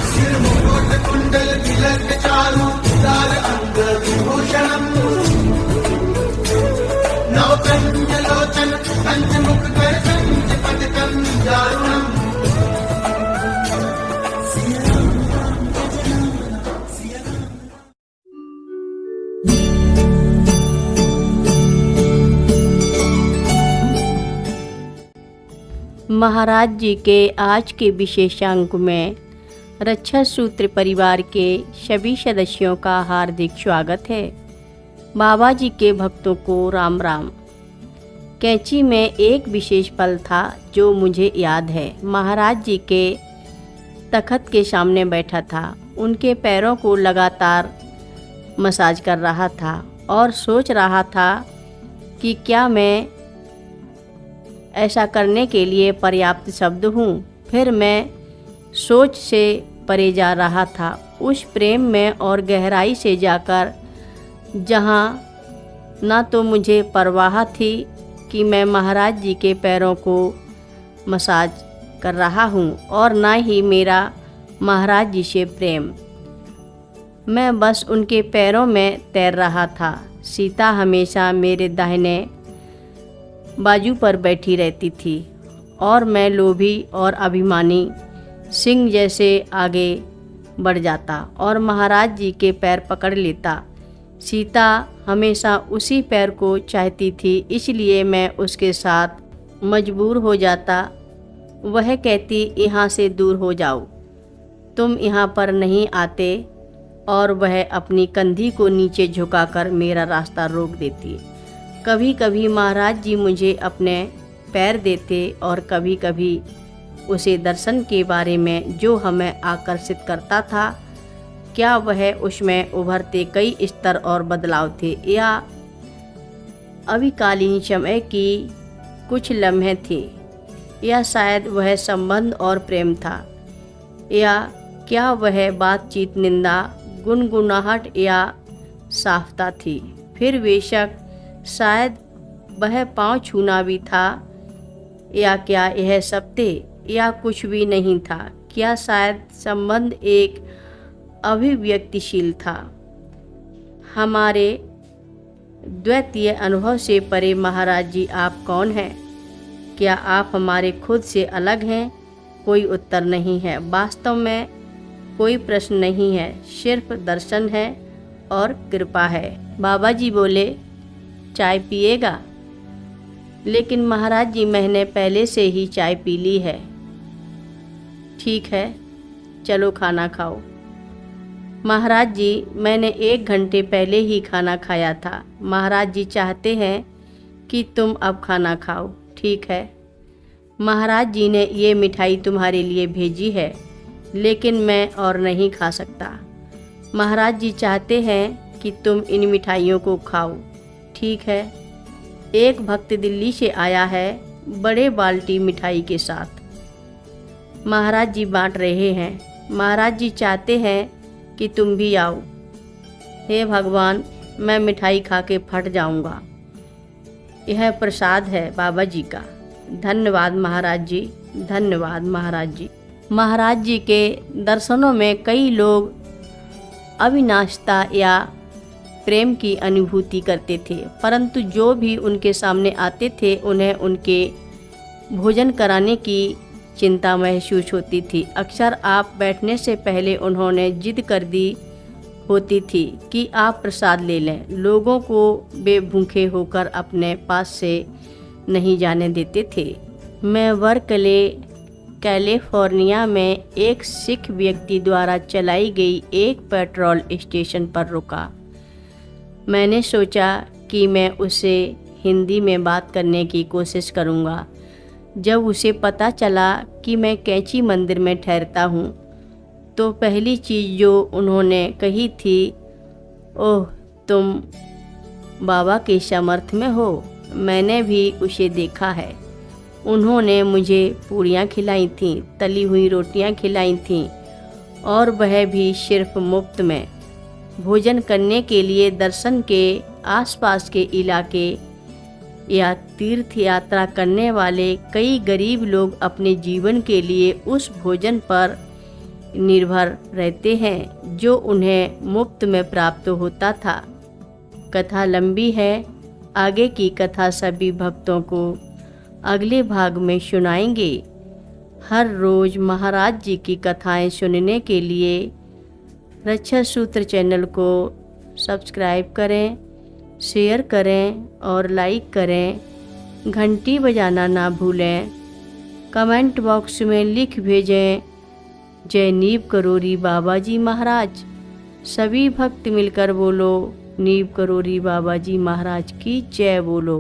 सिर मुकुट कुंडल तिलक चारु उदार अंग विभूषणम् नवकंचलोचन पंचमुख कर पंचपदकं दारुणम्। महाराज जी के आज के विशेषांक में रक्षा सूत्र परिवार के सभी सदस्यों का हार्दिक स्वागत है। बाबा जी के भक्तों को राम राम। कैंची में एक विशेष पल था जो मुझे याद है। महाराज जी के तख्त के सामने बैठा था, उनके पैरों को लगातार मसाज कर रहा था और सोच रहा था कि क्या मैं ऐसा करने के लिए पर्याप्त शब्द हूँ। फिर मैं सोच से परे जा रहा था, उस प्रेम में और गहराई से जाकर जहाँ ना तो मुझे परवाह थी कि मैं महाराज जी के पैरों को मसाज कर रहा हूँ और ना ही मेरा महाराज जी से प्रेम। मैं बस उनके पैरों में तैर रहा था। सीता हमेशा मेरे दाहिने बाजू पर बैठी रहती थी और मैं लोभी और अभिमानी सिंह जैसे आगे बढ़ जाता और महाराज जी के पैर पकड़ लेता। सीता हमेशा उसी पैर को चाहती थी, इसलिए मैं उसके साथ मजबूर हो जाता। वह कहती, यहाँ से दूर हो जाओ, तुम यहाँ पर नहीं आते, और वह अपनी कंधी को नीचे झुकाकर मेरा रास्ता रोक देती। कभी कभी महाराज जी मुझे अपने पैर देते और कभी कभी उसे दर्शन के बारे में जो हमें आकर्षित करता था, क्या वह उसमें उभरते कई स्तर और बदलाव थे, या अभिकालीन समय की कुछ लम्हे थे, या शायद वह संबंध और प्रेम था, या क्या वह बातचीत, निंदा, गुनगुनाहट या साफता थी। फिर बेशक शायद वह पाँव छूना भी था, या क्या यह सब थे, या कुछ भी नहीं था। क्या शायद संबंध एक अभिव्यक्तिशील था। हमारे द्वितीय अनुभव से परे महाराज जी आप कौन हैं? क्या आप हमारे खुद से अलग हैं? कोई उत्तर नहीं है। वास्तव में कोई प्रश्न नहीं है, सिर्फ दर्शन है और कृपा है। बाबा जी बोले, चाय पिएगा? लेकिन महाराज जी, मैंने पहले से ही चाय पी ली है। ठीक है, चलो खाना खाओ। महाराज जी, मैंने 1 घंटे पहले ही खाना खाया था। महाराज जी चाहते हैं कि तुम अब खाना खाओ। ठीक है, महाराज जी ने ये मिठाई तुम्हारे लिए भेजी है, लेकिन मैं और नहीं खा सकता। महाराज जी चाहते हैं कि तुम इन मिठाइयों को खाओ। ठीक है। एक भक्त दिल्ली से आया है, बड़े बाल्टी मिठाई के साथ। महाराज जी बांट रहे हैं। महाराज जी चाहते हैं कि तुम भी आओ। हे भगवान, मैं मिठाई खा के फट जाऊंगा। यह प्रसाद है बाबा जी का। धन्यवाद महाराज जी, धन्यवाद महाराज जी। महाराज जी के दर्शनों में कई लोग अविनाशता या प्रेम की अनुभूति करते थे, परंतु जो भी उनके सामने आते थे उन्हें उनके भोजन कराने की चिंता महसूस होती थी। अक्सर आप बैठने से पहले उन्होंने जिद कर दी होती थी कि आप प्रसाद ले लें। लोगों को वे भूखे होकर अपने पास से नहीं जाने देते थे। मैं बर्कले, कैलिफोर्निया में एक सिख व्यक्ति द्वारा चलाई गई एक पेट्रोल स्टेशन पर रुका। मैंने सोचा कि मैं उससे हिंदी में बात करने की कोशिश करूंगा। जब उसे पता चला कि मैं कैंची मंदिर में ठहरता हूँ, तो पहली चीज़ जो उन्होंने कही थी, ओह, तुम बाबा के समर्थ में हो। मैंने भी उसे देखा है। उन्होंने मुझे पूरियाँ खिलाई थीं, तली हुई रोटियाँ खिलाई थीं, और वह भी सिर्फ मुफ्त में। भोजन करने के लिए दर्शन के आसपास के इलाके या तीर्थ यात्रा करने वाले कई गरीब लोग अपने जीवन के लिए उस भोजन पर निर्भर रहते हैं जो उन्हें मुफ्त में प्राप्त होता था। कथा लंबी है, आगे की कथा सभी भक्तों को अगले भाग में सुनाएंगे। हर रोज महाराज जी की कथाएं सुनने के लिए रक्षा सूत्र चैनल को सब्सक्राइब करें, शेयर करें और लाइक करें। घंटी बजाना ना भूलें। कमेंट बॉक्स में लिख भेजें, जय नीव करोरी बाबा जी महाराज। सभी भक्त मिलकर बोलो, नीव करोरी बाबा जी महाराज की जय बोलो।